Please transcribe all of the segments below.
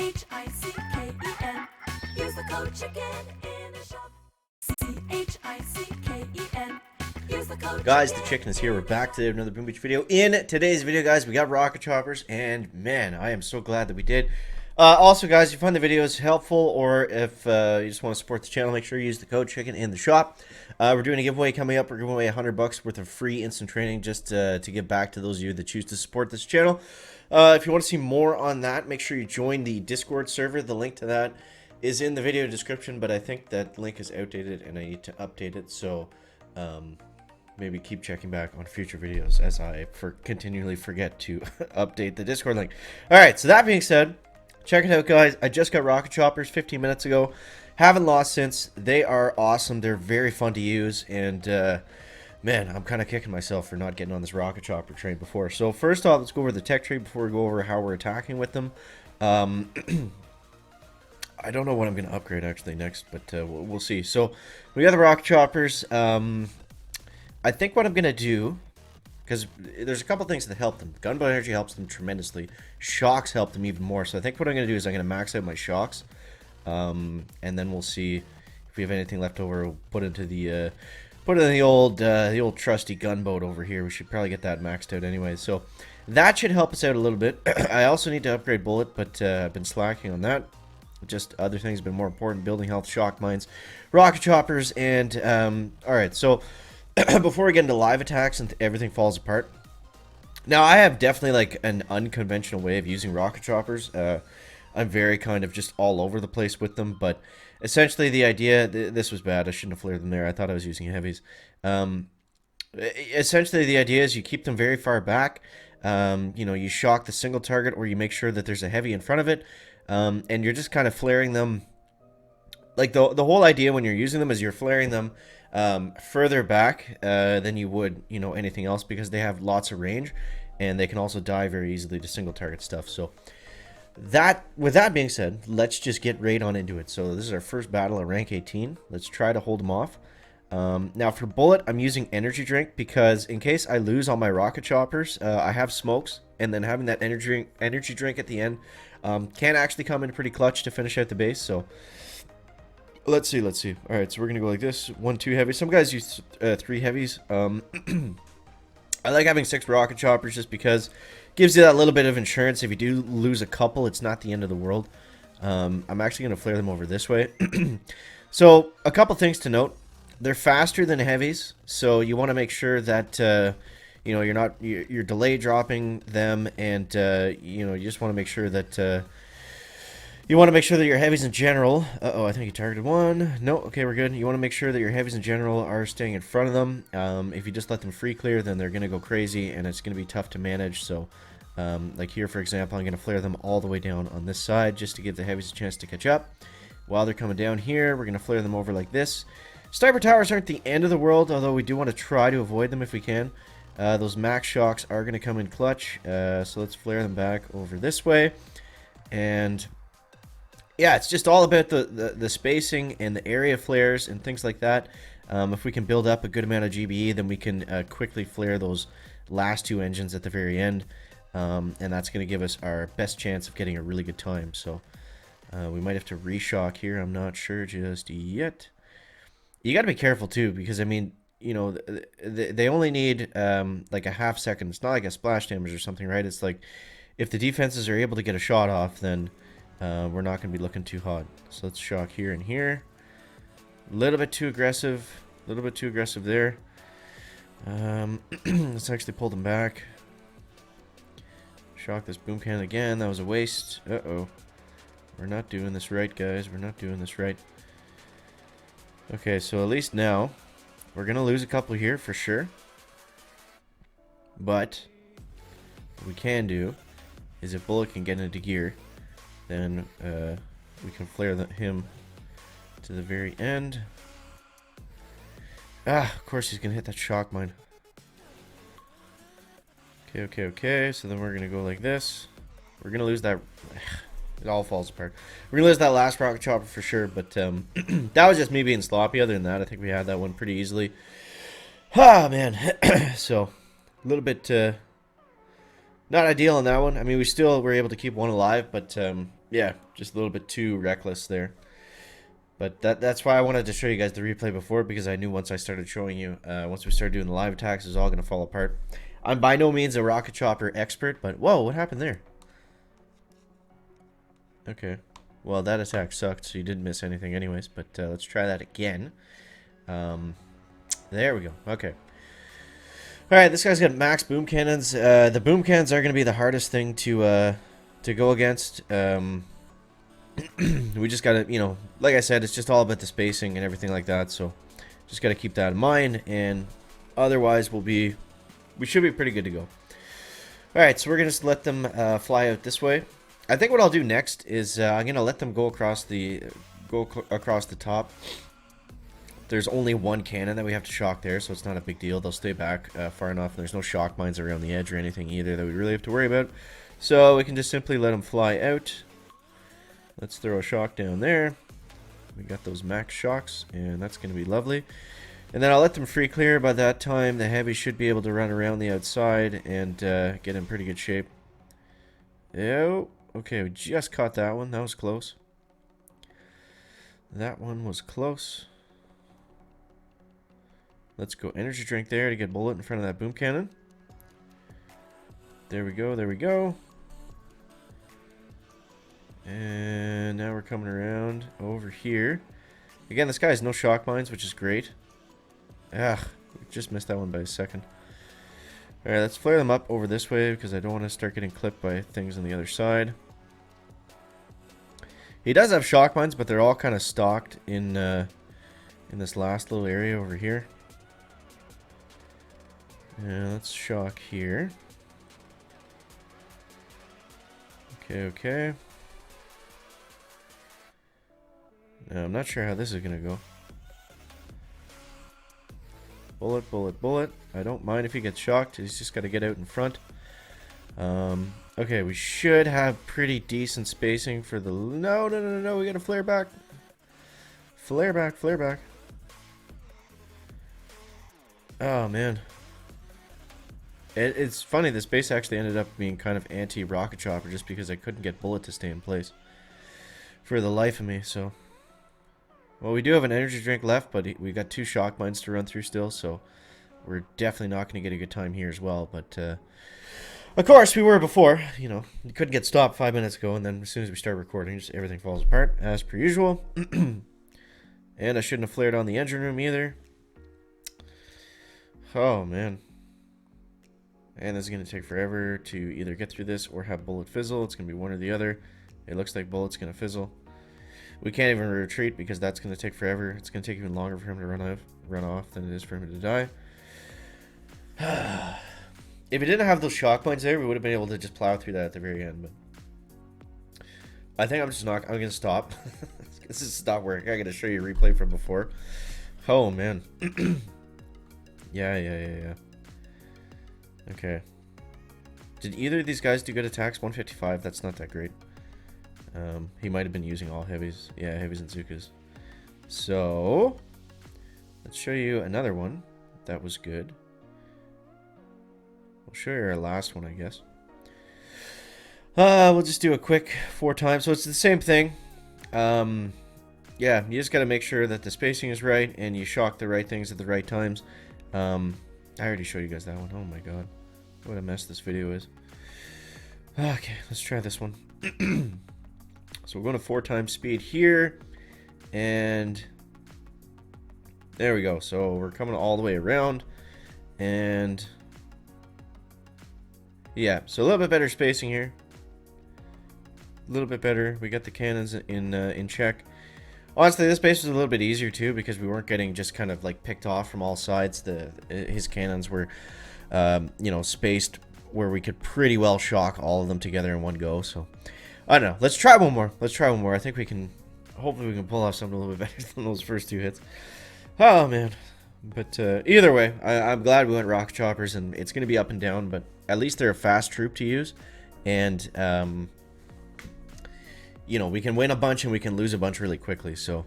CHICKEN. Use the code chicken in the shop. CHICKEN. Use the code Guys, the chicken is here. We're back to another Boom Beach video. In today's video, guys, we got rocket choppers, and man, I am so glad that we did. Also, guys, if you find the videos helpful, or if you just want to support the channel, make sure you use the code chicken in the shop. We're doing a giveaway coming up. We're giving away $100 worth of free instant training just to give back to those of you that choose to support this channel. If you want to see more on that, make sure you join the Discord server. The link to that is in the video description, but I think that link is outdated and I need to update it. So maybe keep checking back on future videos as I continually forget to update the Discord link. All right, so that being said, check it out, guys. I just got rocket choppers 15 minutes ago. Haven't lost since. They are awesome. They're very fun to use, and man, I'm kind of kicking myself for not getting on this rocket chopper train before. So first off, let's go over the tech tree before we go over how we're attacking with them. I don't know what I'm going to upgrade actually next, but we'll see. So we got the rocket choppers. I think what I'm going to do, because there's a couple things that help them. Gunboat energy helps them tremendously. Shocks help them even more. So I think what I'm going to do is I'm going to max out my shocks. And then we'll see if we have anything left over. We'll put into the old trusty gunboat over here. We should probably get that maxed out anyway. So that should help us out a little bit. I also need to upgrade bullet, but I've been slacking on that. Just other things have been more important. Building health, shock mines, rocket choppers, and alright, so before we get into live attacks and everything falls apart. Now, I have definitely like an unconventional way of using rocket choppers. I'm very kind of just all over the place with them, but essentially the idea, this was bad, I shouldn't have flared them there, I thought I was using heavies. Essentially the idea is you keep them very far back, you know, you shock the single target, or you make sure that there's a heavy in front of it, and you're just kind of flaring them. Like the whole idea when you're using them is you're flaring them further back than you would, you know, anything else, because they have lots of range and they can also die very easily to single target stuff. So with that being said, let's just get right on into it. So this is our first battle at rank 18. Let's try to hold them off. Now for bullet, I'm using energy drink because in case I lose all my rocket choppers, I have smokes, and then having that energy drink at the end can actually come in pretty clutch to finish out the base. So let's see. All right, so we're gonna go like this: 1, 2 heavies. Some guys use 3 heavies. I like having 6 rocket choppers just because it gives you that little bit of insurance. If you do lose a couple, it's not the end of the world. I'm actually gonna flare them over this way. So a couple things to note: they're faster than heavies, so you want to make sure that you know, you're delay dropping them, and you know, you just want to make sure that you want to make sure that your heavies in general... Uh-oh, I think you targeted one. No, okay, we're good. You want to make sure that your heavies in general are staying in front of them. If you just let them free clear, then they're going to go crazy, and it's going to be tough to manage. So, like here, for example, I'm going to flare them all the way down on this side just to give the heavies a chance to catch up. While they're coming down here, we're going to flare them over like this. Sniper towers aren't the end of the world, although we do want to try to avoid them if we can. Those max shocks are going to come in clutch, so let's flare them back over this way. And yeah, it's just all about the spacing and the area flares and things like that. If we can build up a good amount of GBE, then we can quickly flare those last 2 engines at the very end. And that's going to give us our best chance of getting a really good time. So we might have to reshock here. I'm not sure just yet. You got to be careful too, because I mean, you know, they only need like a half second. It's not like a splash damage or something, right? It's like if the defenses are able to get a shot off, then we're not going to be looking too hot. So let's shock here and here. A little bit too aggressive. A little bit too aggressive there. Let's actually pull them back. Shock this boom cannon again. That was a waste. Uh-oh. We're not doing this right, guys. We're not doing this right. Okay, so at least now we're going to lose a couple here for sure. But what we can do is if Bullet can get into gear, then we can flare him to the very end. Ah, of course he's going to hit that shock mine. Okay. So then we're going to go like this. We're going to lose that. It all falls apart. We're going to lose that last rocket chopper for sure, but that was just me being sloppy. Other than that, I think we had that one pretty easily. Ah, man. So, a little bit not ideal on that one. I mean, we still were able to keep one alive, but Yeah, just a little bit too reckless there. But that's why I wanted to show you guys the replay before, because I knew once I started showing you, once we started doing the live attacks, it was all going to fall apart. I'm by no means a rocket chopper expert, but whoa, what happened there? Okay. Well, that attack sucked, so you didn't miss anything anyways, but let's try that again. There we go. Okay. Alright, this guy's got max boom cannons. The boom cannons are going to be the hardest thing to go against. We just got to, you know, like I said, it's just all about the spacing and everything like that, so just got to keep that in mind, and otherwise we should be pretty good to go. Alright, so we're going to just let them fly out this way. I think what I'll do next is I'm going to let them go across the top. There's only one cannon that we have to shock there, so it's not a big deal. They'll stay back far enough, and there's no shock mines around the edge or anything either that we really have to worry about. So we can just simply let them fly out. Let's throw a shock down there. We got those max shocks, and that's going to be lovely. And then I'll let them free clear. By that time, the heavy should be able to run around the outside and get in pretty good shape. Oh, okay, we just caught that one. That was close. That one was close. Let's go energy drink there to get bullet in front of that boom cannon. There we go, there we go. And now we're coming around over here. Again, this guy has no shock mines, which is great. Ah, we just missed that one by a second. Alright, let's flare them up over this way because I don't want to start getting clipped by things on the other side. He does have shock mines, but they're all kind of stocked in this last little area over here. Yeah, let's shock here. Okay, okay. Now, I'm not sure how this is going to go. Bullet, bullet, bullet. I don't mind if he gets shocked. He's just got to get out in front. Okay, we should have pretty decent spacing for the... No, no, no, no, no. We got to flare back. Flare back, flare back. Oh, man. It's funny, this base actually ended up being kind of anti-rocket chopper just because I couldn't get bullet to stay in place for the life of me, so... Well, we do have an energy drink left, but we got 2 shock mines to run through still, so we're definitely not going to get a good time here as well, but... of course, we were before, you know, you couldn't get stopped 5 minutes ago, and then as soon as we start recording, just everything falls apart, as per usual. And I shouldn't have flared on the engine room either. Oh, man. And this is going to take forever to either get through this or have bullet fizzle. It's going to be one or the other. It looks like bullet's going to fizzle. We can't even retreat because that's going to take forever. It's going to take even longer for him to run off than it is for him to die. If he didn't have those shock mines there, we would have been able to just plow through that at the very end. But I think I'm going to stop. This is not working. I got to show you a replay from before. Oh, man. Yeah. Okay. Did either of these guys do good attacks? 155, that's not that great. He might have been using all heavies. Yeah, heavies and Zukas. So, let's show you another one. That was good. We'll show you our last one, I guess. We'll just do a quick 4 times. So it's the same thing. Yeah, you just got to make sure that the spacing is right and you shock the right things at the right times. I already showed you guys that one. Oh my god. What a mess this video is. Okay, let's try this one. So we're going to 4 times speed here. And there we go. So we're coming all the way around. And yeah, so a little bit better spacing here. A little bit better. We got the cannons in check. Honestly, this base was a little bit easier too because we weren't getting just kind of like picked off from all sides. His cannons were, you know, spaced where we could pretty well shock all of them together in one go. So I don't know. Let's try one more. Let's try one more. I think we can. Hopefully, we can pull off something a little bit better than those first 2 hits. Oh man. But either way, I'm glad we went rocket choppers, and it's going to be up and down. But at least they're a fast troop to use, and you know, we can win a bunch and we can lose a bunch really quickly. So,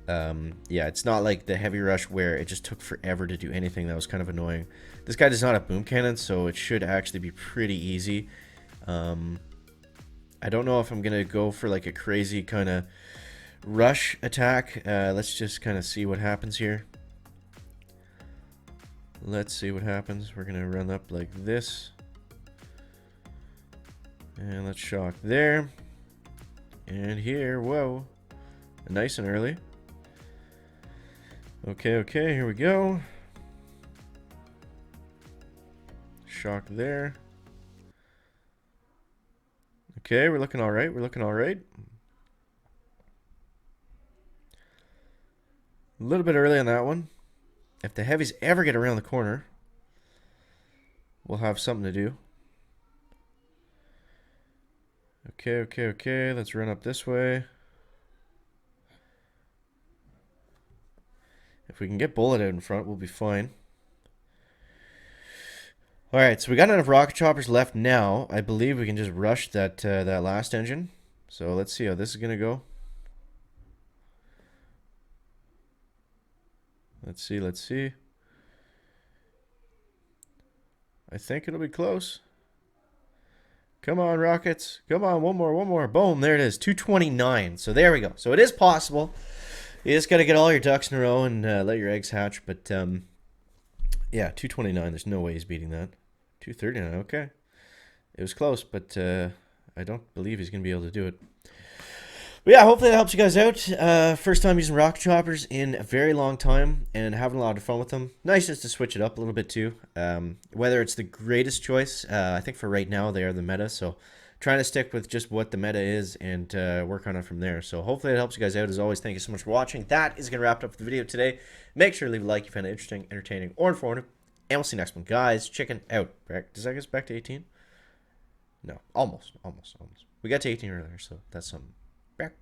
yeah, it's not like the heavy rush where it just took forever to do anything. That was kind of annoying. This guy does not have boom cannons, so it should actually be pretty easy. I don't know if I'm going to go for like a crazy kind of rush attack. Let's just kind of see what happens here. Let's see what happens. We're going to run up like this. And let's shock there. And here, whoa. Nice and early. Okay, here we go. Shock there. Okay, we're looking all right. We're looking all right. A little bit early on that one. If the heavies ever get around the corner, we'll have something to do. Okay. Let's run up this way. If we can get bullet out in front, we'll be fine. Alright, so we got enough rocket choppers left now. I believe we can just rush that that last engine. So let's see how this is going to go. Let's see. I think it'll be close. Come on, rockets. Come on, one more. Boom, there it is. 229. So there we go. So it is possible. You just got to get all your ducks in a row and let your eggs hatch. But, yeah, 229. There's no way he's beating that. 239. Okay. It was close, but I don't believe he's going to be able to do it. But yeah, hopefully that helps you guys out. First time using rocket choppers in a very long time and having a lot of fun with them. Nice just to switch it up a little bit too. Whether it's the greatest choice, I think for right now they are the meta. So trying to stick with just what the meta is and work on it from there. So hopefully it helps you guys out. As always, thank you so much for watching. That is going to wrap up the video today. Make sure to leave a like if you found it interesting, entertaining, or informative. And we'll see you next one. Guys, chicken out. Does that get us back to 18? No, almost. We got to 18 earlier, so that's something. Back.